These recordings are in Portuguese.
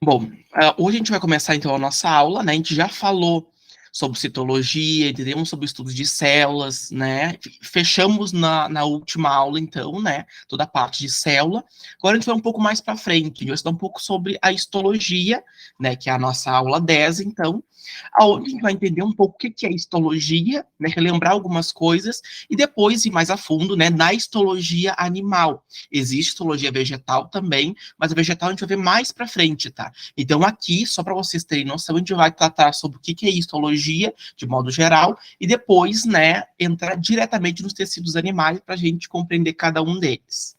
Bom, hoje a gente vai começar então a nossa aula, né? A gente já falou sobre citologia, entendemos sobre estudos de células, né? Fechamos na última aula, então, né? Toda a parte de célula. Agora a gente vai um pouco mais para frente, a gente vai estudar um pouco sobre a histologia, né? Que é a nossa aula 10, então, aonde a gente vai entender um pouco o que é histologia, né? Relembrar algumas coisas e depois ir mais a fundo, né? Na histologia animal. Existe histologia vegetal também, mas a vegetal a gente vai ver mais para frente, tá? Então, aqui, só para vocês terem noção, a gente vai tratar sobre o que é histologia, de modo geral, e depois, né, entrar diretamente nos tecidos animais para a gente compreender cada um deles.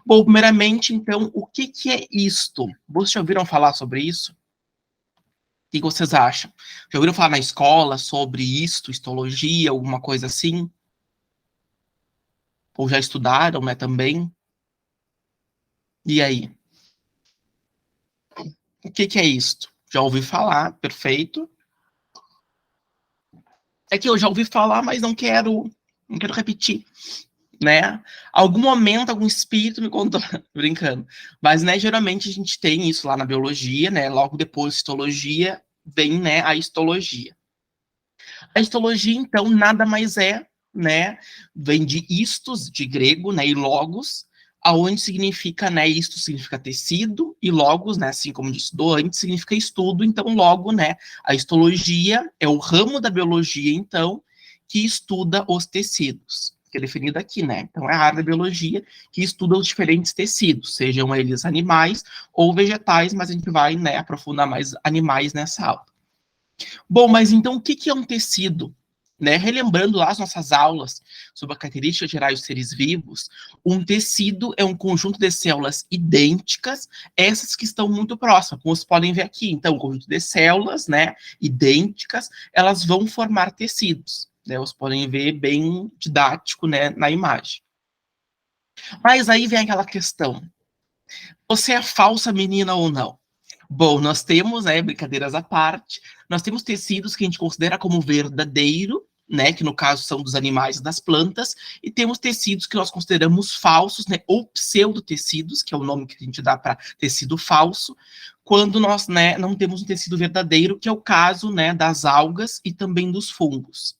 Bom, primeiramente, então, o que é isto? Vocês já ouviram falar sobre isso? O que vocês acham? Já ouviram falar na escola sobre isto, histologia, alguma coisa assim? Ou já estudaram, né, também? E aí? O que é isto? Já ouvi falar, perfeito. É que eu já ouvi falar, mas não quero repetir, né? Algum momento, algum espírito me contou, brincando. Mas, né, geralmente a gente tem isso lá na biologia, né? Logo depois da histologia, vem, né, a histologia. A histologia, então, nada mais é, né? Vem de histos, de grego, né? E logos, aonde significa, né? Isto significa tecido, e logos, né? Assim como disse do antes, significa estudo, então, logo, né? A histologia é o ramo da biologia, então, que estuda os tecidos, que é definido aqui, né? Então, é a área da biologia que estuda os diferentes tecidos, sejam eles animais ou vegetais, mas a gente vai, né, aprofundar mais animais nessa aula. Bom, mas então o que é um tecido? Né? Relembrando lá as nossas aulas sobre a característica gerais dos seres vivos, um tecido é um conjunto de células idênticas, essas que estão muito próximas, como vocês podem ver aqui. Então, um conjunto de células, né, idênticas, elas vão formar tecidos. Né? Vocês podem ver bem didático, né, na imagem. Mas aí vem aquela questão: você é falsa menina ou não? Bom, nós temos, né, brincadeiras à parte, nós temos tecidos que a gente considera como verdadeiro, né, que no caso são dos animais e das plantas, e temos tecidos que nós consideramos falsos, né, ou pseudotecidos, que é o nome que a gente dá para tecido falso, quando nós, né, não temos um tecido verdadeiro, que é o caso, né, das algas e também dos fungos.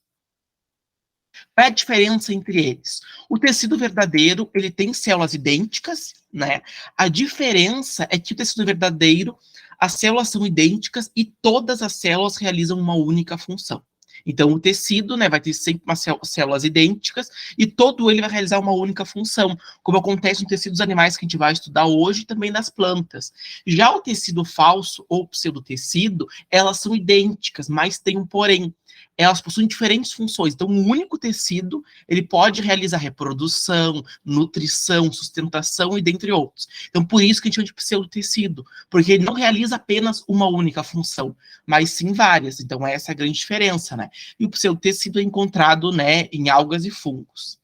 Qual é a diferença entre eles? O tecido verdadeiro, ele tem células idênticas, né? A diferença é que o tecido verdadeiro, as células são idênticas e todas as células realizam uma única função. Então, o tecido, né, vai ter sempre umas células idênticas e todo ele vai realizar uma única função, como acontece nos tecidos animais que a gente vai estudar hoje e também nas plantas. Já o tecido falso ou pseudotecido, elas são idênticas, mas tem um porém. Elas possuem diferentes funções. Então, um único tecido, ele pode realizar reprodução, nutrição, sustentação e dentre outros. Então, por isso que a gente chama de pseudotecido, porque ele não realiza apenas uma única função, mas sim várias. Então, essa é a grande diferença, né? E o pseudotecido é encontrado, né, em algas e fungos.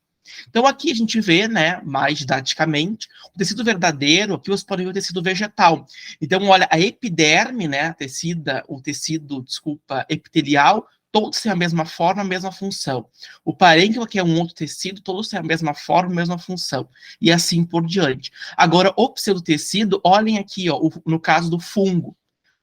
Então, aqui a gente vê, né, mais didaticamente, o tecido verdadeiro, aqui você pode ver o tecido vegetal. Então, olha, a epiderme, né, o tecido, desculpa, epitelial, todos têm a mesma forma, a mesma função. O parênquima, que é um outro tecido, todos têm a mesma forma, a mesma função. E assim por diante. Agora, o pseudotecido, olhem aqui, ó, no caso do fungo.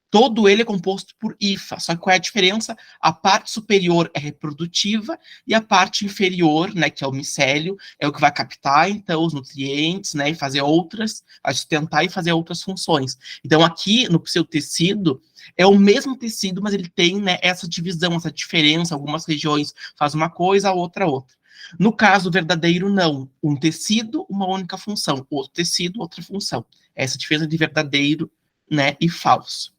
Todo ele é composto por hifa, só que qual é a diferença? A parte superior é reprodutiva e a parte inferior, né, que é o micélio, é o que vai captar, então, os nutrientes, né, e fazer outras, vai sustentar e fazer outras funções. Então, aqui no pseudotecido, é o mesmo tecido, mas ele tem, né, essa divisão, essa diferença, algumas regiões faz uma coisa, a outra. No caso verdadeiro, não. Um tecido, uma única função. Outro tecido, outra função. Essa diferença de verdadeiro, né, e falso.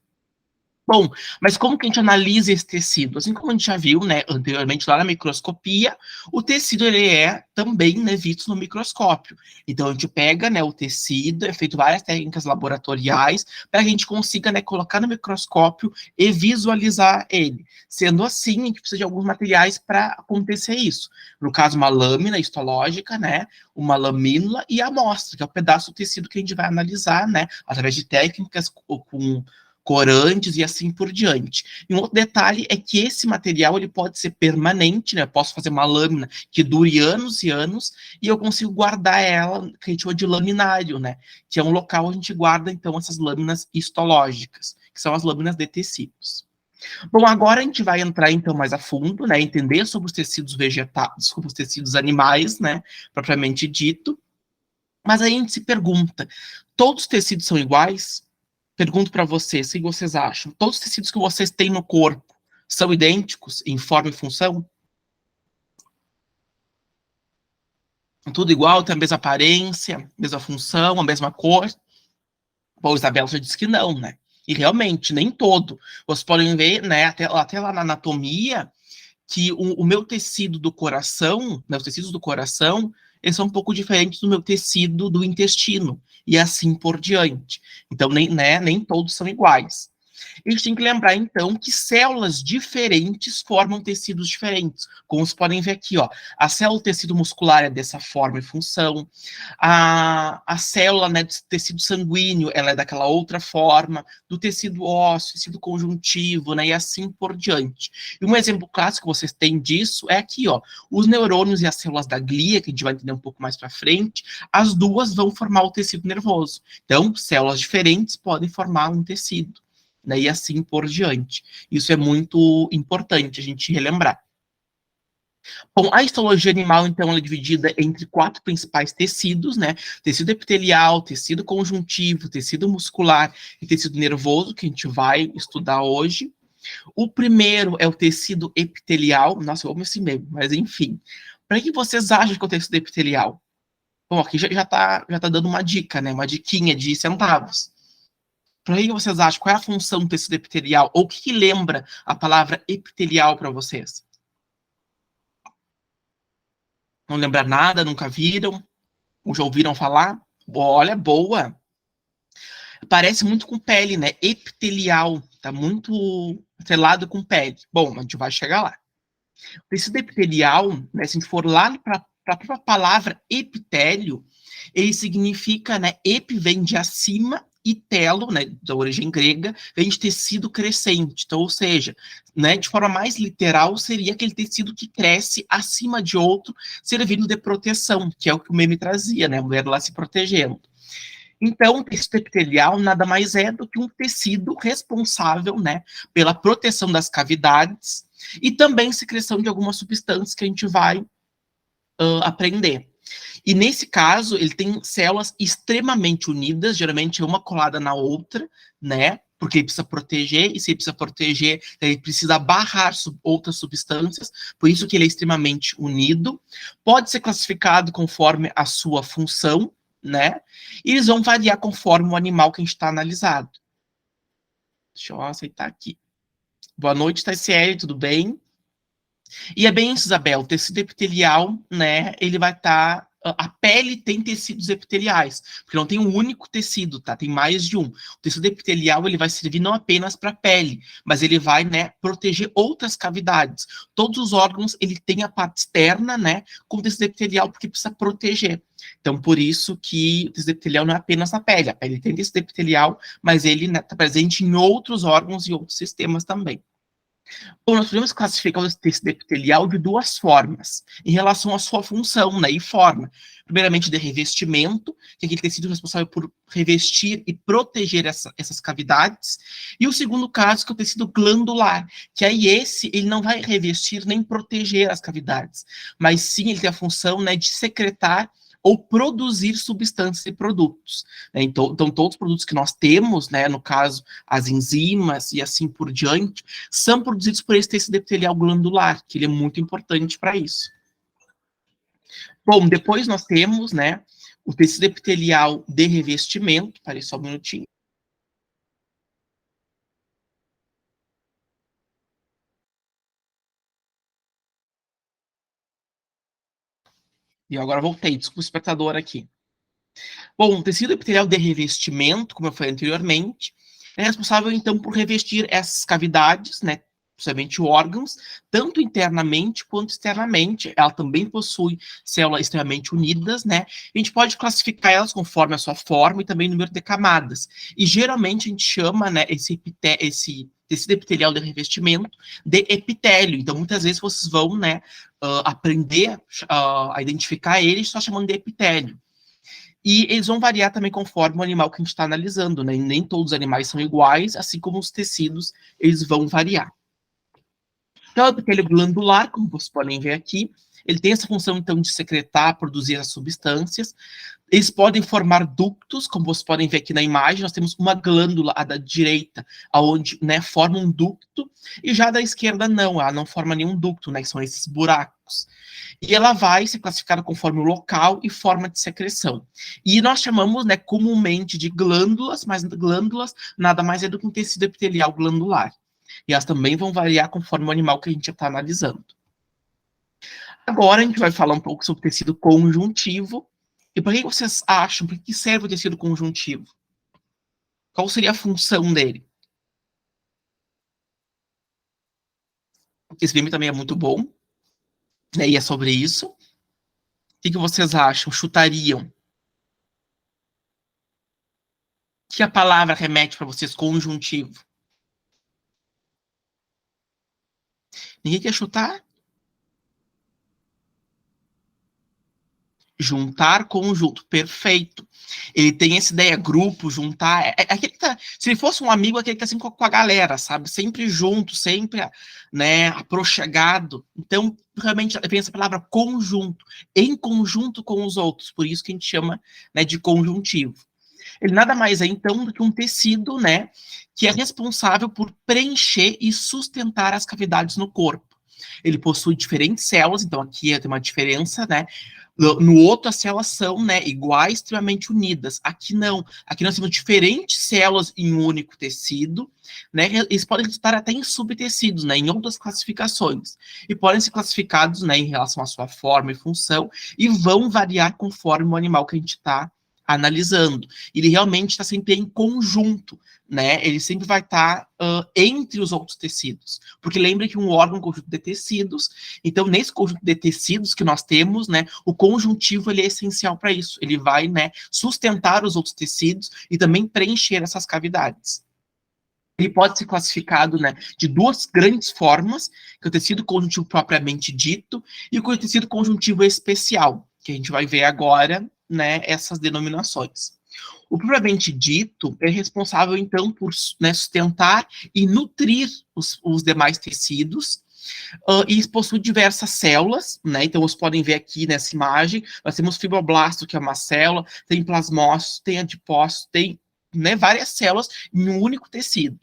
Bom, mas como que a gente analisa esse tecido? Assim como a gente já viu, né, anteriormente lá na microscopia, o tecido ele é também, né, visto no microscópio. Então a gente pega, né, o tecido, é feito várias técnicas laboratoriais para que a gente consiga, né, colocar no microscópio e visualizar ele. Sendo assim, a gente precisa de alguns materiais para acontecer isso. No caso, uma lâmina histológica, né, uma lamínula e a amostra, que é o pedaço do tecido que a gente vai analisar, né, através de técnicas com corantes e assim por diante. E um outro detalhe é que esse material ele pode ser permanente, né? Eu posso fazer uma lâmina que dure anos e anos e eu consigo guardar ela, que a gente chama de laminário, né? Que é um local onde a gente guarda, então, essas lâminas histológicas, que são as lâminas de tecidos. Bom, agora a gente vai entrar, então, mais a fundo, né? Entender sobre os tecidos vegetais, sobre os tecidos animais, né? Propriamente dito. Mas aí a gente se pergunta, todos os tecidos são iguais? Pergunto para vocês, o que vocês acham? Todos os tecidos que vocês têm no corpo são idênticos em forma e função? Tudo igual, tem a mesma aparência, mesma função, a mesma cor? Bom, Isabela já disse que não, né? E realmente, nem todo. Vocês podem ver, né, até lá na anatomia, que o meu tecido do coração, né, os tecidos do coração, eles são um pouco diferentes do meu tecido do intestino, e assim por diante. Então, nem todos são iguais. A gente tem que lembrar, então, que células diferentes formam tecidos diferentes. Como vocês podem ver aqui, ó, a célula do tecido muscular é dessa forma e função, a célula, né, do tecido sanguíneo ela é daquela outra forma, do tecido ósseo, tecido conjuntivo, né, e assim por diante. E um exemplo clássico que vocês têm disso é aqui, ó, os neurônios e as células da glia, que a gente vai entender um pouco mais para frente, as duas vão formar o tecido nervoso. Então, células diferentes podem formar um tecido, né, e assim por diante. Isso é muito importante a gente relembrar. Bom, a histologia animal, então, ela é dividida entre 4 principais tecidos, né? Tecido epitelial, tecido conjuntivo, tecido muscular e tecido nervoso, que a gente vai estudar hoje. O primeiro é o tecido epitelial. Nossa, eu amo esse mesmo, mas enfim. Para que vocês acham que é o tecido epitelial? Bom, aqui já tá dando uma dica, né? Uma diquinha de centavos. Para que vocês acham? Qual é a função do tecido epitelial? Ou o que lembra a palavra epitelial para vocês? Não lembra nada? Nunca viram? Ou já ouviram falar? Olha, boa. Parece muito com pele, né? Epitelial. Tá muito atrelado com pele. Bom, a gente vai chegar lá. O tecido epitelial, né, se a gente for lá para a própria palavra epitélio, ele significa, né, epi vem de acima e telo, né, da origem grega, vem de tecido crescente. Então, ou seja, né, de forma mais literal, seria aquele tecido que cresce acima de outro, servindo de proteção, que é o que o meme trazia, né, a mulher lá se protegendo. Então, o tecido epitelial nada mais é do que um tecido responsável, né, pela proteção das cavidades e também secreção de algumas substâncias que a gente vai aprender. E nesse caso, ele tem células extremamente unidas, geralmente uma colada na outra, né? Porque ele precisa proteger, e se ele precisa proteger, ele precisa barrar outras substâncias, por isso que ele é extremamente unido. Pode ser classificado conforme a sua função, né? E eles vão variar conforme o animal que a gente está analisado. Deixa eu aceitar aqui. Boa noite, Tassiele, tudo bem? E é bem isso, Isabel, o tecido epitelial, né, ele vai estar... A pele tem tecidos epiteliais, porque não tem um único tecido, tá? Tem mais de um. O tecido epitelial, ele vai servir não apenas para a pele, mas ele vai, né, proteger outras cavidades. Todos os órgãos, ele tem a parte externa, né, com o tecido epitelial, porque precisa proteger. Então, por isso que o tecido epitelial não é apenas na pele. A pele tem tecido epitelial, mas ele está, né, presente em outros órgãos e outros sistemas também. Bom, nós podemos classificar o tecido epitelial de 2 formas, em relação à sua função, né, e forma. Primeiramente, de revestimento, que é aquele tecido responsável por revestir e proteger essas cavidades. E o segundo caso, que é o tecido glandular, que aí ele não vai revestir nem proteger as cavidades, mas sim ele tem a função, né, de secretar ou produzir substâncias e produtos. Né? Então, todos os produtos que nós temos, né, no caso, as enzimas e assim por diante, são produzidos por esse tecido epitelial glandular, que ele é muito importante para isso. Bom, depois nós temos, né, o tecido epitelial de revestimento, parei só um minutinho. E agora voltei, desculpa o espectador aqui. Bom, o tecido epitelial de revestimento, como eu falei anteriormente, é responsável, então, por revestir essas cavidades, né, principalmente órgãos, tanto internamente quanto externamente. Ela também possui células extremamente unidas, né? A gente pode classificar elas conforme a sua forma e também o número de camadas. E geralmente a gente chama, né, esse tecido epitelial de revestimento de epitélio. Então, muitas vezes vocês vão, né, aprender a identificar eles só chamando de epitélio. E eles vão variar também conforme o animal que a gente está analisando, né? E nem todos os animais são iguais, assim como os tecidos, eles vão variar. Então, o epitélio glandular, como vocês podem ver aqui, ele tem essa função, então, de secretar, produzir as substâncias. Eles podem formar ductos, como vocês podem ver aqui na imagem, nós temos uma glândula à da direita, onde, né, forma um ducto, e já da esquerda não, ela não forma nenhum ducto, né, que são esses buracos. E ela vai ser classificada conforme o local e forma de secreção. E nós chamamos, né, comumente de glândulas, mas glândulas nada mais é do que um tecido epitelial glandular. E elas também vão variar conforme o animal que a gente está analisando. Agora a gente vai falar um pouco sobre o tecido conjuntivo. E para que vocês acham, para que serve o tecido conjuntivo? Qual seria a função dele? Esse filme também é muito bom, né, e é sobre isso. O que vocês acham? Chutariam? Que a palavra remete para vocês? Conjuntivo. Ninguém quer chutar? Juntar conjunto, perfeito. Ele tem essa ideia, grupo, juntar. Aquele que tá, se ele fosse um amigo, aquele que tá sempre com a galera, sabe? Sempre junto, sempre, né, aproximado. Então, realmente, vem essa palavra conjunto, em conjunto com os outros. Por isso que a gente chama, né, de conjuntivo. Ele nada mais é, então, do que um tecido, né, que é responsável por preencher e sustentar as cavidades no corpo. Ele possui diferentes células, então aqui tem uma diferença, né? No outro, as células são, né, iguais, extremamente unidas. Aqui não. Aqui nós temos diferentes células em um único tecido, né? Eles podem estar até em subtecidos, né, em outras classificações. E podem ser classificados, né, em relação à sua forma e função, e vão variar conforme o animal que a gente está analisando. Ele realmente está sempre em conjunto, né? Ele sempre vai estar entre os outros tecidos. Porque lembre que um órgão é um conjunto de tecidos, então nesse conjunto de tecidos que nós temos, né, o conjuntivo ele é essencial para isso. Ele vai, né, sustentar os outros tecidos e também preencher essas cavidades. Ele pode ser classificado, né, de duas grandes formas, que é o tecido conjuntivo propriamente dito e o tecido conjuntivo especial, que a gente vai ver agora, né, essas denominações. O propriamente dito é responsável, então, por, né, sustentar e nutrir os demais tecidos, e possui diversas células, né? Então, vocês podem ver aqui nessa imagem, nós temos fibroblasto, que é uma célula, tem plasmócitos, tem adipócitos, tem, né, várias células em um único tecido.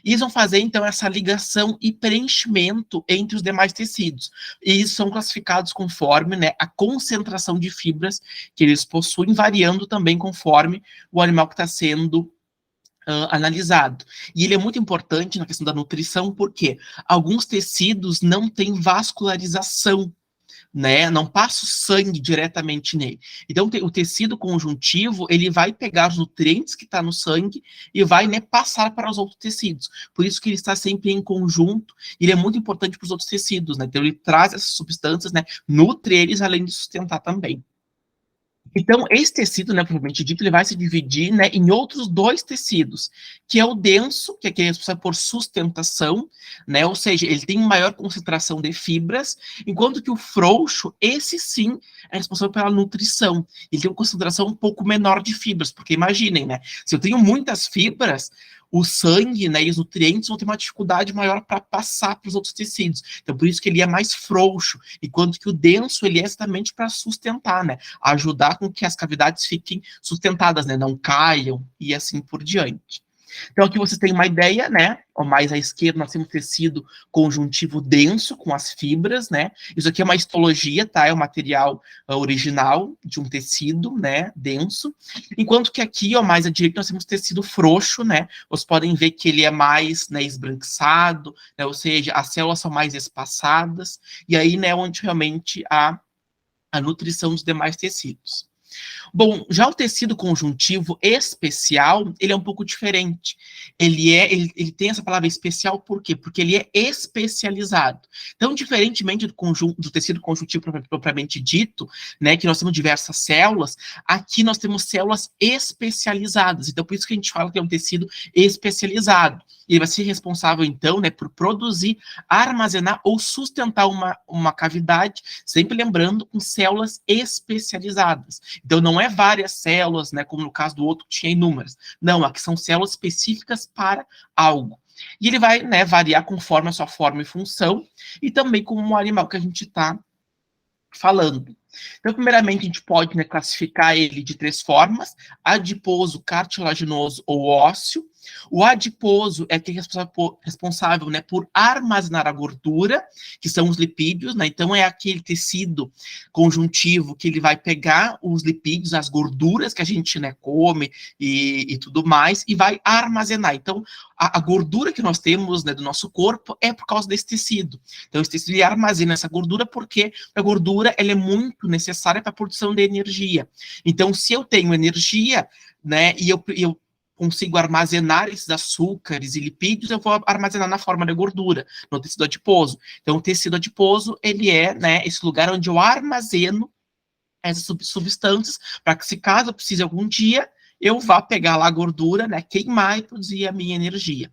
E eles vão fazer, então, essa ligação e preenchimento entre os demais tecidos. E eles são classificados conforme, né, a concentração de fibras que eles possuem, variando também conforme o animal que está sendo analisado. E ele é muito importante na questão da nutrição, porque alguns tecidos não têm vascularização, né? Não passa o sangue diretamente nele. Então, o tecido conjuntivo, ele vai pegar os nutrientes que está no sangue e vai, né, passar para os outros tecidos. Por isso que ele está sempre em conjunto, ele é muito importante para os outros tecidos, né? Então, ele traz essas substâncias, né, nutre eles, além de sustentar também. Então, esse tecido, né, propriamente dito, ele vai se dividir, né, em outros dois tecidos, que é o denso, que é aquele responsável por sustentação, né, ou seja, ele tem maior concentração de fibras, enquanto que o frouxo, esse sim, é responsável pela nutrição. Ele tem uma concentração um pouco menor de fibras, porque imaginem, né, se eu tenho muitas fibras, o sangue, né, e os nutrientes vão ter uma dificuldade maior para passar para os outros tecidos. Então, por isso que ele é mais frouxo, enquanto que o denso, ele é exatamente para sustentar, né, ajudar com que as cavidades fiquem sustentadas, né, não caiam e assim por diante. Então, aqui vocês têm uma ideia, né? Ou mais à esquerda, nós temos tecido conjuntivo denso, com as fibras, né? Isso aqui é uma histologia, tá? É o material original de um tecido, né? Denso. Enquanto que aqui, ó, mais à direita, nós temos tecido frouxo, né? Vocês podem ver que ele é mais, né, esbranquiçado, né? Ou seja, as células são mais espaçadas, e aí, né, onde realmente há a nutrição dos demais tecidos. Bom, já o tecido conjuntivo especial, ele é um pouco diferente. Ele tem essa palavra especial por quê? Porque ele é especializado. Então, diferentemente do tecido conjuntivo propriamente dito, né, que nós temos diversas células, aqui nós temos células especializadas. Então, por isso que a gente fala que é um tecido especializado. Ele vai ser responsável, então, né, por produzir, armazenar ou sustentar uma cavidade, sempre lembrando, com células especializadas. Então, não é várias células, né, como no caso do outro que tinha inúmeras. Não, aqui são células específicas para algo. E ele vai, né, variar conforme a sua forma e função, e também como o animal que a gente está falando. Então, primeiramente, a gente pode, né, classificar ele de 3 formas: adiposo, cartilaginoso ou ósseo. O adiposo é aquele responsável, né, por armazenar a gordura, que são os lipídios, né? Então, é aquele tecido conjuntivo que ele vai pegar os lipídios, as gorduras que a gente, né, come e tudo mais, e vai armazenar. Então, a gordura que nós temos, né, do nosso corpo é por causa desse tecido. Então, esse tecido ele armazena essa gordura porque a gordura ela é muito necessária para a produção de energia. Então, se eu tenho energia, né, e eu consigo armazenar esses açúcares e lipídios, eu vou armazenar na forma de gordura, no tecido adiposo. Então, o tecido adiposo, ele é, né, esse lugar onde eu armazeno essas substâncias, para que, se caso eu precise algum dia, eu vá pegar lá a gordura, né, queimar e produzir a minha energia.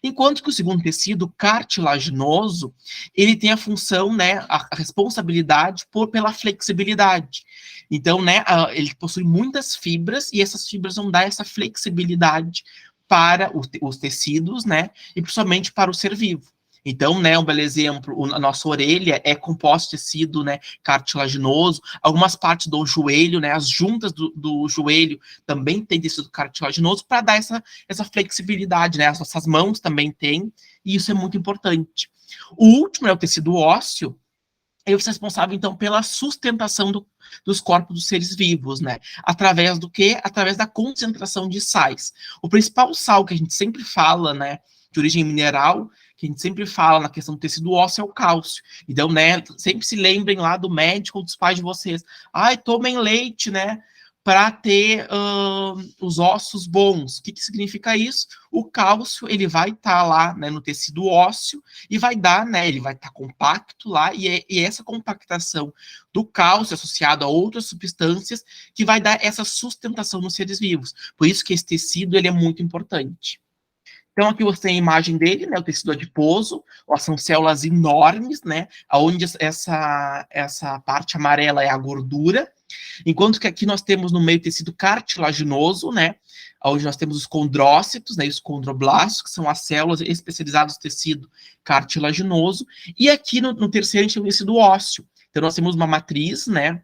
Enquanto que o segundo tecido, cartilaginoso, ele tem a função, né, a responsabilidade pela flexibilidade. Então, né, ele possui muitas fibras e essas fibras vão dar essa flexibilidade para os tecidos, né, e principalmente para o ser vivo. Então, né, um belo exemplo, a nossa orelha é composta de tecido, né, cartilaginoso, algumas partes do joelho, né, as juntas do joelho também tem tecido cartilaginoso para dar essa flexibilidade, né, as nossas mãos também têm, e isso é muito importante. O último é o tecido ósseo, ele é responsável, então, pela sustentação dos corpos dos seres vivos, né? Através do quê? Através da concentração de sais. O principal sal que a gente sempre fala, né, de origem mineral, que a gente sempre fala na questão do tecido ósseo, é o cálcio. Então, né, sempre se lembrem lá do médico ou dos pais de vocês. Ai, tomem leite, né, para ter os ossos bons. O que significa isso? O cálcio, ele vai estar lá, né, no tecido ósseo e vai dar, né, ele vai estar compacto lá, e essa compactação do cálcio associado a outras substâncias que vai dar essa sustentação nos seres vivos. Por isso que esse tecido, ele é muito importante. Então, aqui você tem a imagem dele, né, o tecido adiposo, ó, são células enormes, né, onde essa parte amarela é a gordura, enquanto que aqui nós temos no meio tecido cartilaginoso, né, onde nós temos os condrócitos, né, e os condroblastos, que são as células especializadas no tecido cartilaginoso, e aqui no terceiro a gente tem o tecido ósseo. Então, nós temos uma matriz, né,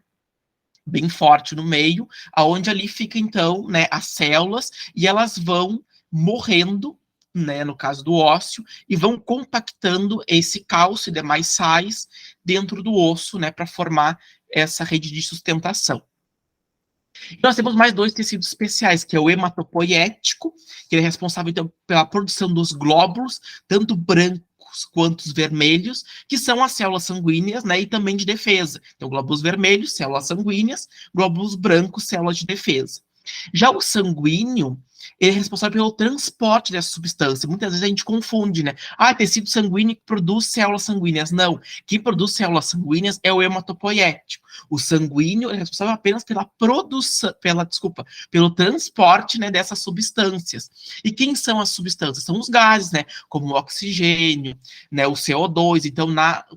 bem forte no meio, aonde ali fica, então, né, as células, e elas vão morrendo, né, no caso do ósseo, e vão compactando esse cálcio e demais sais dentro do osso, né, para formar essa rede de sustentação. E nós temos mais 2 tecidos especiais, que é o hematopoético, que é responsável, então, pela produção dos glóbulos, tanto brancos quanto os vermelhos, que são as células sanguíneas, né, e também de defesa. Então, glóbulos vermelhos, células sanguíneas, glóbulos brancos, células de defesa. Já o sanguíneo, ele é responsável pelo transporte dessa substância. Muitas vezes a gente confunde, né? Ah, tecido sanguíneo que produz células sanguíneas. Não, quem produz células sanguíneas é o hematopoético. O sanguíneo é responsável apenas pela produção, pelo transporte, né, dessas substâncias. E quem são as substâncias? São os gases, né? Como o oxigênio, né, o CO2. Então,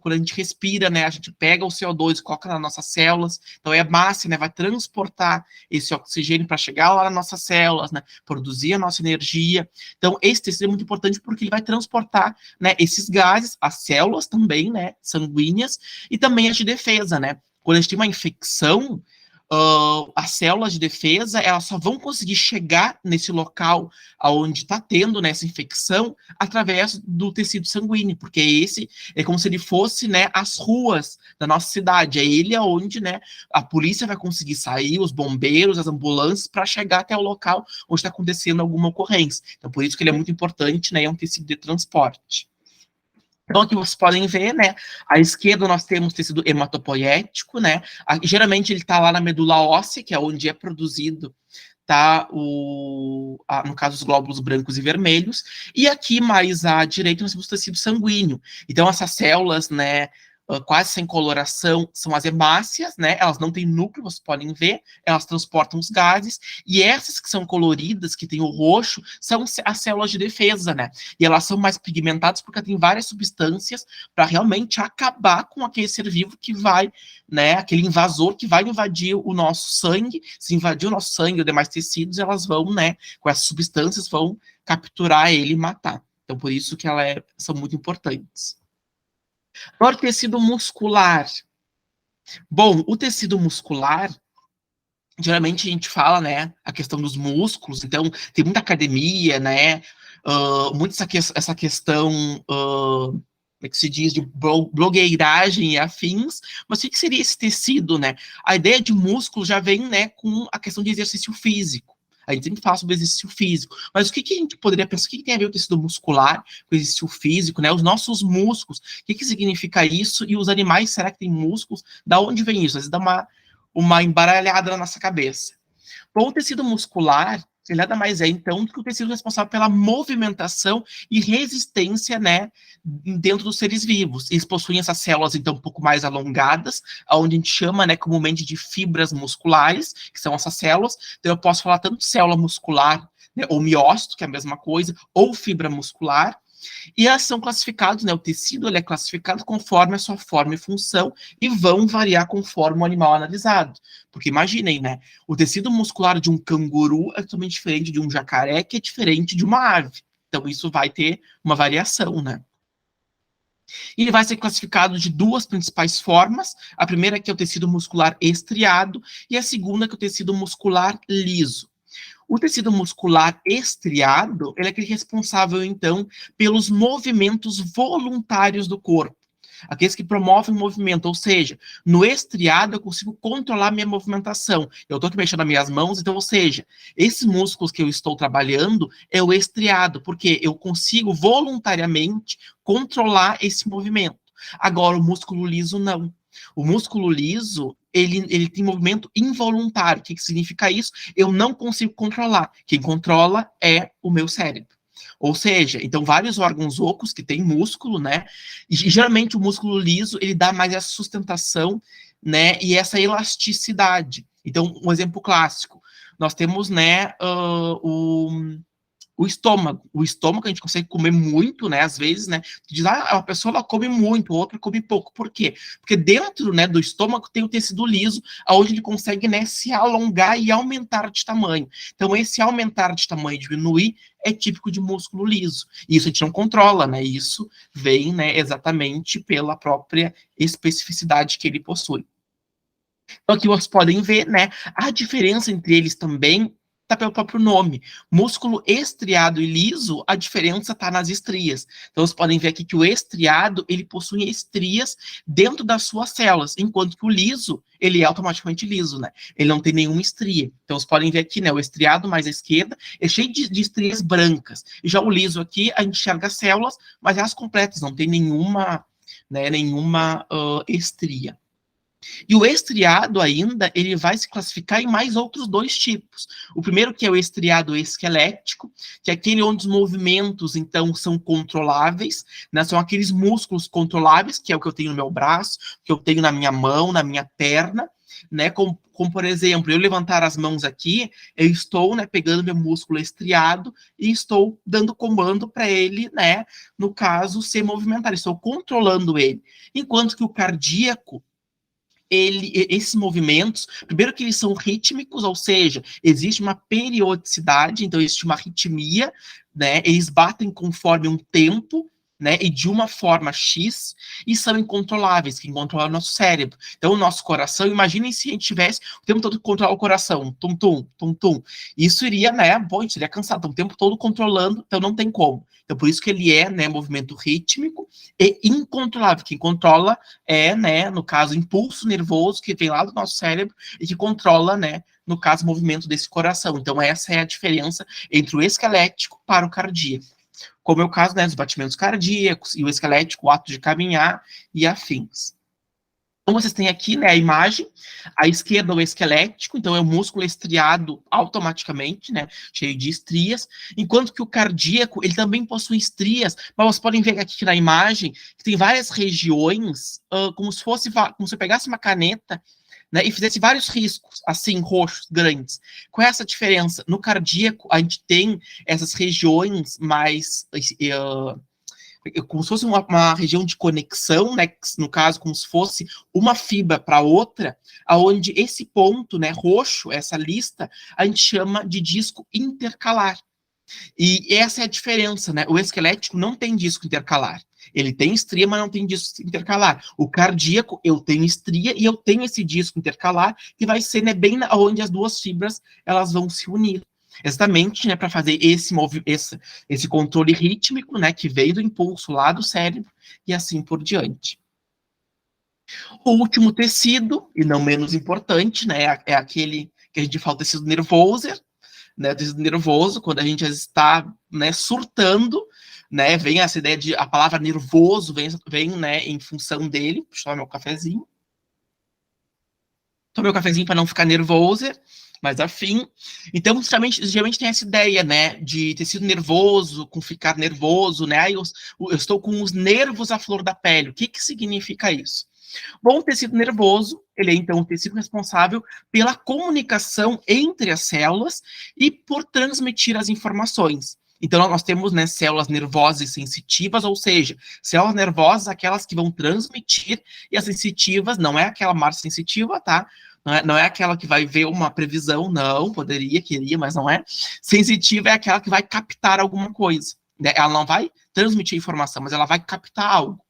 quando a gente respira, né, a gente pega o CO2 e coloca nas nossas células. Então, é a massa, né, vai transportar esse oxigênio para chegar lá nas nossas células, né, produzir a nossa energia. Então, esse tecido é muito importante porque ele vai transportar, né, esses gases, as células também, né, sanguíneas, e também as de defesa, né? Quando a gente tem uma infecção, as células de defesa, elas só vão conseguir chegar nesse local onde está tendo, né, essa infecção através do tecido sanguíneo, porque esse é como se ele fosse, né, as ruas da nossa cidade, é ele aonde, né, a polícia vai conseguir sair, os bombeiros, as ambulâncias, para chegar até o local onde está acontecendo alguma ocorrência. Então, por isso que ele é muito importante, né, é um tecido de transporte. Então, aqui vocês podem ver, né, à esquerda nós temos tecido hematopoético, né, geralmente ele está lá na medula óssea, que é onde é produzido, tá, no caso, os glóbulos brancos e vermelhos, e aqui mais à direita nós temos o tecido sanguíneo. Então, essas células, né, quase sem coloração, são as hemácias, né? Elas não têm núcleo, vocês podem ver, elas transportam os gases, e essas que são coloridas, que tem o roxo, são as células de defesa, né? E elas são mais pigmentadas porque tem várias substâncias para realmente acabar com aquele ser vivo que vai, né? Aquele invasor que vai invadir o nosso sangue. Se invadir o nosso sangue ou demais tecidos, elas vão, né? Com essas substâncias, vão capturar ele e matar. Então, por isso que são muito importantes. Agora, o tecido muscular. Bom, o tecido muscular, geralmente a gente fala, né, a questão dos músculos, então tem muita academia, né, muito essa questão, como é que se diz, de blogueiragem e afins, mas o que seria esse tecido, né? A ideia de músculo já vem, né, com a questão de exercício físico. A gente sempre fala sobre exercício físico, mas o que a gente poderia pensar? O que tem a ver o tecido muscular com o exercício físico, né? Os nossos músculos, o que significa isso? E os animais, será que tem músculos? Da onde vem isso? Às vezes dá uma embaralhada na nossa cabeça. Bom, o tecido muscular, ele nada mais é, então, do que o tecido responsável pela movimentação e resistência, né, dentro dos seres vivos. Eles possuem essas células, então, um pouco mais alongadas, onde a gente chama, né, comumente de fibras musculares, que são essas células. Então, eu posso falar tanto de célula muscular, né, ou miócito, que é a mesma coisa, ou fibra muscular, e elas são classificadas, né, o tecido ele é classificado conforme a sua forma e função e vão variar conforme o animal analisado. Porque imaginem, né, o tecido muscular de um canguru é totalmente diferente de um jacaré, que é diferente de uma ave. Então isso vai ter uma variação, né. E ele vai ser classificado de duas principais formas. A primeira que é o tecido muscular estriado e a segunda que é o tecido muscular liso. O tecido muscular estriado, ele é aquele responsável, então, pelos movimentos voluntários do corpo. Aqueles que promovem o movimento, ou seja, no estriado eu consigo controlar minha movimentação. Eu estou aqui mexendo as minhas mãos, então, ou seja, esses músculos que eu estou trabalhando é o estriado, porque eu consigo voluntariamente controlar esse movimento. Agora, o músculo liso, não. O músculo liso, ele tem movimento involuntário. O que significa isso? Eu não consigo controlar. Quem controla é o meu cérebro. Ou seja, então vários órgãos ocos que têm músculo, né? E geralmente o músculo liso, ele dá mais essa sustentação, né? E essa elasticidade. Então, um exemplo clássico. Nós temos, né, o estômago. O estômago a gente consegue comer muito, né? Às vezes, né? Diz, uma pessoa ela come muito, outra come pouco. Por quê? Porque dentro, né, do estômago tem o tecido liso, aonde ele consegue, né, se alongar e aumentar de tamanho. Então, esse aumentar de tamanho e diminuir é típico de músculo liso. Isso a gente não controla, né? Isso vem, né, exatamente pela própria especificidade que ele possui. Então, aqui vocês podem ver, né, a diferença entre eles também está pelo próprio nome. Músculo estriado e liso, a diferença está nas estrias. Então, vocês podem ver aqui que o estriado, ele possui estrias dentro das suas células, enquanto que o liso, ele é automaticamente liso, né? Ele não tem nenhuma estria. Então, vocês podem ver aqui, né, o estriado mais à esquerda é cheio de estrias brancas. E já o liso aqui, a gente enxerga as células, mas elas completas, não tem nenhuma, né, estria. E o estriado ainda, ele vai se classificar em mais outros dois tipos. O primeiro que é o estriado esquelético, que é aquele onde os movimentos, então, são controláveis, né? São aqueles músculos controláveis, que é o que eu tenho no meu braço, que eu tenho na minha mão, na minha perna, né? Como por exemplo, eu levantar as mãos aqui, eu estou, né, pegando meu músculo estriado e estou dando comando para ele, né, no caso, se movimentar, estou controlando ele. Enquanto que o cardíaco, esses movimentos, primeiro que eles são rítmicos, ou seja, existe uma periodicidade, então existe uma arritmia, né? Eles batem conforme um tempo, né? E de uma forma X, e são incontroláveis, que controlam o nosso cérebro. Então, o nosso coração, imaginem se a gente tivesse o tempo todo controlar o coração, tum-tum, tum-tum. Isso iria, né? Bom, a gente seria cansado, então, o tempo todo controlando, então não tem como. Então, por isso que ele é, né, movimento rítmico e incontrolável. Quem controla é, né, no caso, impulso nervoso que vem lá do nosso cérebro e que controla, né, no caso, o movimento desse coração. Então, essa é a diferença entre o esquelético para o cardíaco. como é o caso, né, dos batimentos cardíacos e o esquelético, o ato de caminhar e afins. Então, vocês têm aqui, né, a imagem, à esquerda o esquelético, então é o músculo estriado automaticamente, né, cheio de estrias, enquanto que o cardíaco, ele também possui estrias, mas vocês podem ver aqui na imagem que tem várias regiões, como se eu pegasse uma caneta, né, e fizesse vários riscos, assim, roxos, grandes. Qual é essa diferença? No cardíaco, a gente tem essas regiões mais... como se fosse uma região de conexão, né, no caso, como se fosse uma fibra para outra, aonde esse ponto, né, roxo, essa lista, a gente chama de disco intercalar. E essa é a diferença, né? O esquelético não tem disco intercalar. Ele tem estria, mas não tem disco intercalar. O cardíaco, eu tenho estria e eu tenho esse disco intercalar, que vai ser, né, bem onde as duas fibras elas vão se unir. Exatamente, né, para fazer esse controle rítmico, né, que veio do impulso lá do cérebro e assim por diante. O último tecido, e não menos importante, né, é aquele que a gente fala, o tecido nervoso, né, o tecido nervoso, quando a gente está, né, surtando, né, vem essa ideia de, a palavra nervoso vem, né, em função dele. Deixa eu tomar meu cafezinho. Tomei o cafezinho para não ficar nervoso, mas afim. Então, geralmente tem essa ideia, né, de tecido nervoso, com ficar nervoso, né, eu estou com os nervos à flor da pele. O que significa isso? Bom, o tecido nervoso, ele é então o tecido responsável pela comunicação entre as células e por transmitir as informações. Então, nós temos, né, células nervosas e sensitivas, ou seja, células nervosas, aquelas que vão transmitir, e as sensitivas, não é aquela mais sensitiva, tá? Não é aquela que vai ver uma previsão, não, queria, mas não é. Sensitiva é aquela que vai captar alguma coisa. Né? Ela não vai transmitir informação, mas ela vai captar algo.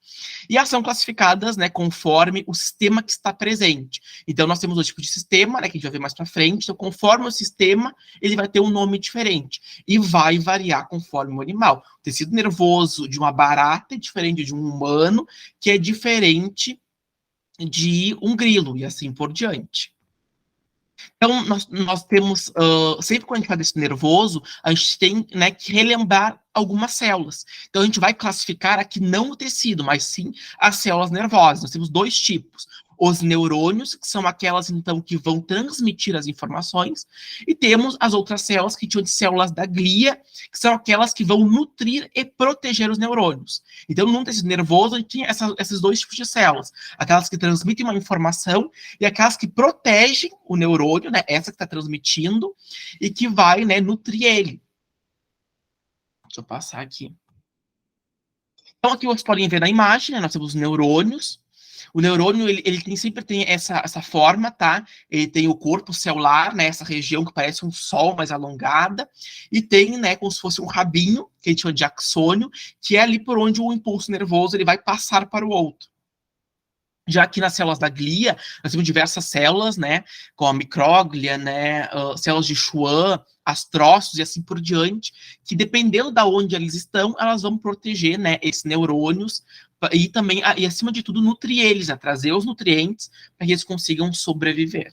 E elas são classificadas, né, conforme o sistema que está presente. Então, nós temos dois tipos de sistema, né, que a gente vai ver mais para frente. Então, conforme o sistema, ele vai ter um nome diferente. E vai variar conforme o animal. O tecido nervoso de uma barata é diferente de um humano, que é diferente de um grilo, e assim por diante. Então, nós temos, sempre quando a gente fala desse nervoso, a gente tem, né, que relembrar algumas células. Então, a gente vai classificar aqui não o tecido, mas sim as células nervosas. Nós temos dois tipos. Os neurônios, que são aquelas, então, que vão transmitir as informações, e temos as outras células, que chamam de células da glia, que são aquelas que vão nutrir e proteger os neurônios. Então, no tecido nervoso, a gente tem esses dois tipos de células. Aquelas que transmitem uma informação e aquelas que protegem o neurônio, né, essa que está transmitindo, e que vai, né, nutrir ele. Deixa eu passar aqui. Então, aqui vocês podem ver na imagem, né, nós temos os neurônios. O neurônio, ele sempre tem essa forma, tá? Ele tem o corpo celular, né? Essa região que parece um sol mais alongada. E tem, né, como se fosse um rabinho, que a gente chama de axônio, que é ali por onde o impulso nervoso ele vai passar para o outro. Já aqui nas células da glia, nós temos diversas células, né, como a micróglia, né, células de Schwann, astrócitos e assim por diante, que dependendo da onde eles estão, elas vão proteger, né, esses neurônios e também, e acima de tudo, nutrir eles, né, trazer os nutrientes para que eles consigam sobreviver.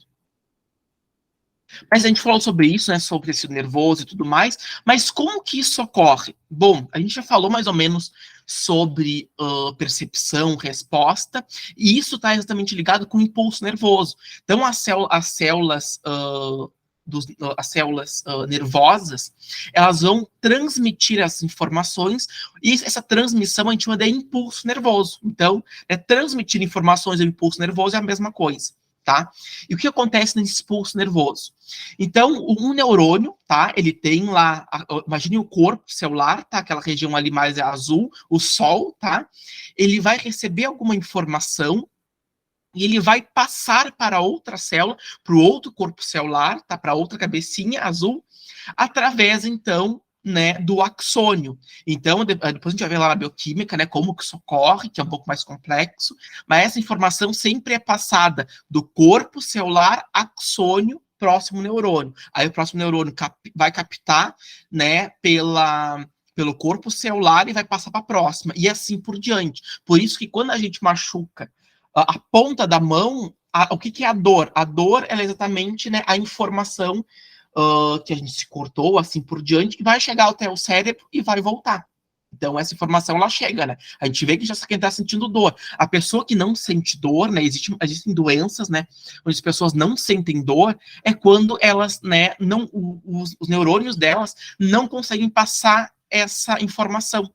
Mas a gente falou sobre isso, né, sobre tecido nervoso e tudo mais, mas como que isso ocorre? Bom, a gente já falou mais ou menos sobre percepção, resposta, e isso está exatamente ligado com o impulso nervoso. Então, as células nervosas, elas vão transmitir as informações, e essa transmissão a gente chama de impulso nervoso. Então, transmitir informações do impulso nervoso é a mesma coisa. Tá? E o que acontece nesse impulso nervoso? Então, um neurônio, tá? Ele tem lá, imagine o corpo celular, tá? Aquela região ali mais azul, o sol, tá? Ele vai receber alguma informação e ele vai passar para outra célula, para o outro corpo celular, tá? Para outra cabecinha azul, através, então, né, do axônio. Então, depois a gente vai ver lá na bioquímica, né, como que isso ocorre, que é um pouco mais complexo, mas essa informação sempre é passada do corpo celular axônio próximo neurônio. Aí o próximo neurônio vai captar, né, pelo corpo celular e vai passar para a próxima, e assim por diante. Por isso que quando a gente machuca a ponta da mão, o que é a dor? A dor é exatamente, né, a informação que a gente se cortou, assim por diante, que vai chegar até o cérebro e vai voltar. Então, essa informação, ela chega, né? A gente vê que já quem está sentindo dor. A pessoa que não sente dor, né? Existem doenças, né? Onde as pessoas não sentem dor, é quando elas, né? Não, os neurônios delas não conseguem passar essa informação.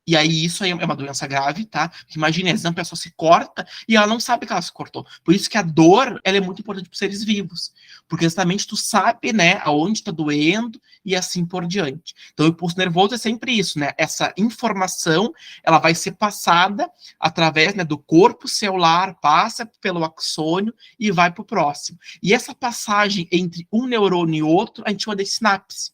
E aí isso aí é uma doença grave, tá? Porque imagine, a pessoa se corta e ela não sabe que ela se cortou. Por isso que a dor, ela é muito importante para os seres vivos. Porque exatamente tu sabe, né, aonde está doendo e assim por diante. Então o impulso nervoso é sempre isso, né? Essa informação, ela vai ser passada através, né, do corpo celular, passa pelo axônio e vai para o próximo. E essa passagem entre um neurônio e outro, a gente chama de sinapse.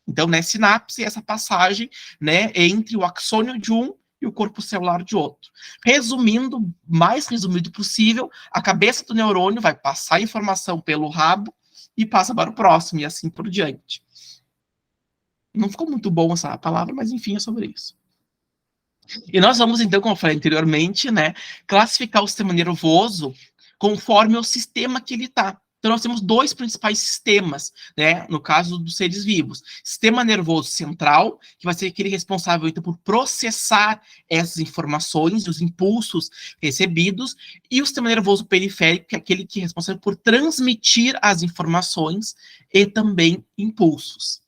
Então, né, sinapse é essa passagem, né, entre o axônio de um e o corpo celular de outro. Resumindo, mais resumido possível, a cabeça do neurônio vai passar a informação pelo rabo e passa para o próximo, e assim por diante. Não ficou muito bom essa palavra, mas enfim, é sobre isso. E nós vamos, então, como eu falei anteriormente, né, classificar o sistema nervoso conforme o sistema que ele está. Então, nós temos dois principais sistemas, né, no caso dos seres vivos. Sistema nervoso central, que vai ser aquele responsável, então, por processar essas informações, os impulsos recebidos, e o sistema nervoso periférico, que é aquele que é responsável por transmitir as informações e também impulsos.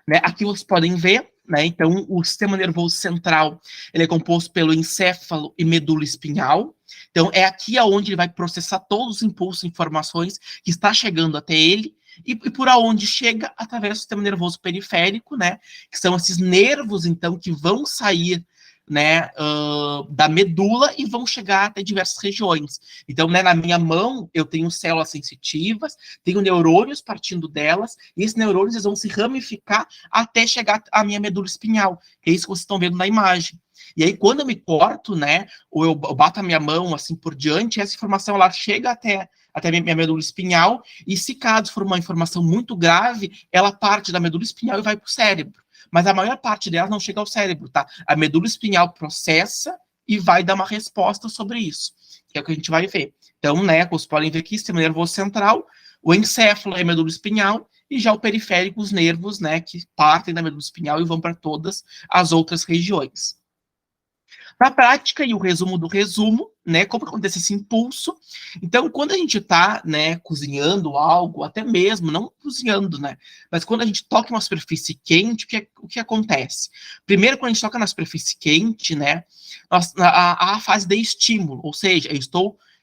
Né? Aqui vocês podem ver, né? Então, o sistema nervoso central, ele é composto pelo encéfalo e medula espinhal. Então, é aqui aonde ele vai processar todos os impulsos e informações que está chegando até ele, e por aonde chega? Através do sistema nervoso periférico, né? Que são esses nervos, então, que vão sair, né, da medula e vão chegar até diversas regiões. Então, né, na minha mão, eu tenho células sensitivas, tenho neurônios partindo delas, e esses neurônios eles vão se ramificar até chegar à minha medula espinhal, que é isso que vocês estão vendo na imagem. E aí, quando eu me corto, né, ou eu bato a minha mão assim por diante, essa informação ela chega até a minha medula espinhal, e se caso for uma informação muito grave, ela parte da medula espinhal e vai para o cérebro. Mas a maior parte delas não chega ao cérebro, tá? A medula espinhal processa e vai dar uma resposta sobre isso, que é o que a gente vai ver. Então, né, vocês podem ver aqui, sistema nervoso central, o encéfalo é a medula espinhal, e já o periférico, os nervos, né, que partem da medula espinhal e vão para todas as outras regiões. Na prática, e o resumo do resumo, né, como acontece esse impulso. Então, quando a gente está, né, cozinhando algo, até mesmo, não cozinhando, né, mas quando a gente toca uma superfície quente, o que acontece? Primeiro, quando a gente toca na superfície quente, né, a fase de estímulo, ou seja, eu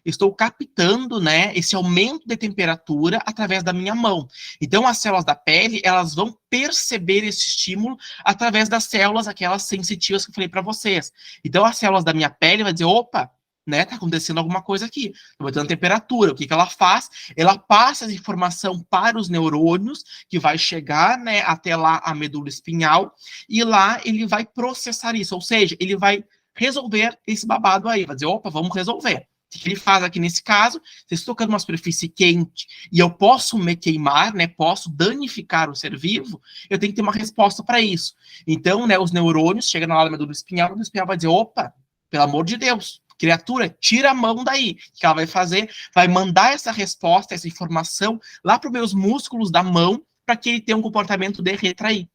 estou captando, né, esse aumento de temperatura através da minha mão. Então, as células da pele, elas vão perceber esse estímulo através das células, aquelas sensitivas que eu falei para vocês. Então, as células da minha pele vão dizer, opa, né, tá acontecendo alguma coisa aqui, tô botando temperatura. O que ela faz? Ela passa essa informação para os neurônios, que vai chegar, né, até lá a medula espinhal, e lá ele vai processar isso, ou seja, ele vai resolver esse babado aí, vai dizer, opa, vamos resolver. O que ele faz aqui nesse caso? Se eu estou tocando uma superfície quente e eu posso me queimar, né, posso danificar o ser vivo, eu tenho que ter uma resposta para isso. Então, né, os neurônios chegam na medula do espinhal, a medula espinhal vai dizer, opa, pelo amor de Deus, criatura, tira a mão daí. O que ela vai fazer? Vai mandar essa resposta, essa informação lá para os meus músculos da mão, para que ele tenha um comportamento de retrair.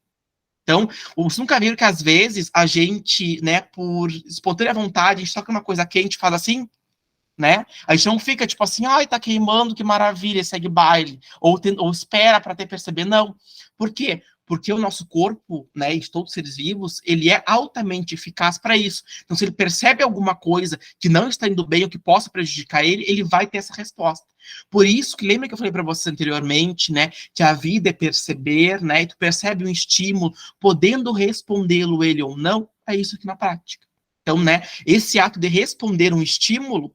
Então, vocês nunca viram que às vezes a gente, né, por espontânea vontade, a gente toca uma coisa quente, faz assim, né? A gente não fica tipo assim, ai, tá queimando, que maravilha, segue baile, ou espera para até perceber, não. Por quê? Porque o nosso corpo, né, de todos os seres vivos, ele é altamente eficaz para isso. Então, se ele percebe alguma coisa que não está indo bem ou que possa prejudicar ele, ele vai ter essa resposta. Por isso que lembra que eu falei para vocês anteriormente, né, que a vida é perceber, né, e tu percebe um estímulo, podendo respondê-lo ele ou não, é isso aqui na prática. Então, né, esse ato de responder um estímulo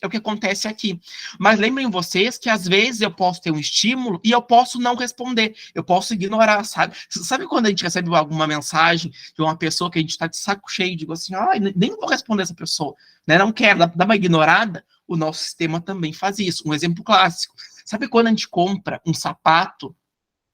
é o que acontece aqui. Mas lembrem vocês que às vezes eu posso ter um estímulo e eu posso não responder, eu posso ignorar, sabe? Sabe quando a gente recebe alguma mensagem de uma pessoa que a gente está de saco cheio, digo assim, ai, nem vou responder essa pessoa, né? Não quero, dá uma ignorada, o nosso sistema também faz isso. Um exemplo clássico. Sabe quando a gente compra um sapato,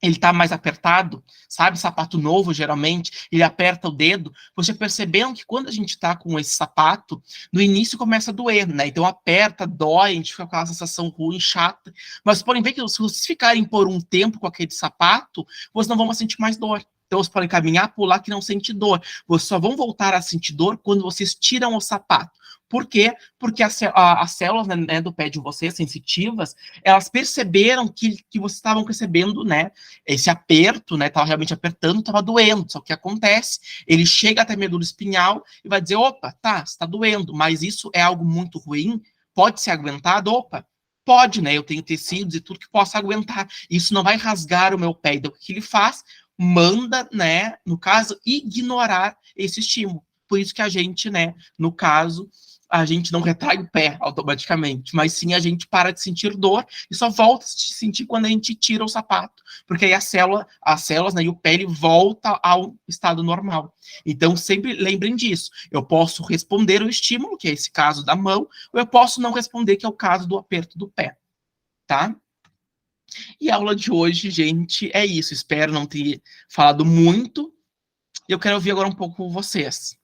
ele tá mais apertado, sabe? Sapato novo, geralmente, ele aperta o dedo. Você percebeu que quando a gente tá com esse sapato, no início começa a doer, né? Então aperta, dói, a gente fica com aquela sensação ruim, chata. Mas podem ver que se vocês ficarem por um tempo com aquele sapato, vocês não vão sentir mais dor. Então, vocês podem caminhar, pular, que não sente dor. Vocês só vão voltar a sentir dor quando vocês tiram o sapato. Por quê? Porque as células, né, do pé de vocês, sensitivas, elas perceberam que vocês estavam percebendo, né, esse aperto, né, estava realmente apertando, estava doendo. Só que o que acontece? Ele chega até a medula espinhal e vai dizer, opa, tá, está doendo, mas isso é algo muito ruim, pode ser aguentado? Opa, pode, né, eu tenho tecidos e tudo que possa aguentar. Isso não vai rasgar o meu pé. Então, o que ele faz? Manda, né, no caso, ignorar esse estímulo. Por isso que a gente, né, no caso, a gente não retrai o pé automaticamente, mas sim a gente para de sentir dor e só volta a se sentir quando a gente tira o sapato, porque aí as células, né, e o pé ele volta ao estado normal. Então sempre lembrem disso. Eu posso responder o estímulo, que é esse caso da mão, ou eu posso não responder, que é o caso do aperto do pé, tá? E a aula de hoje, gente, é isso. Espero não ter falado muito. Eu quero ouvir agora um pouco vocês.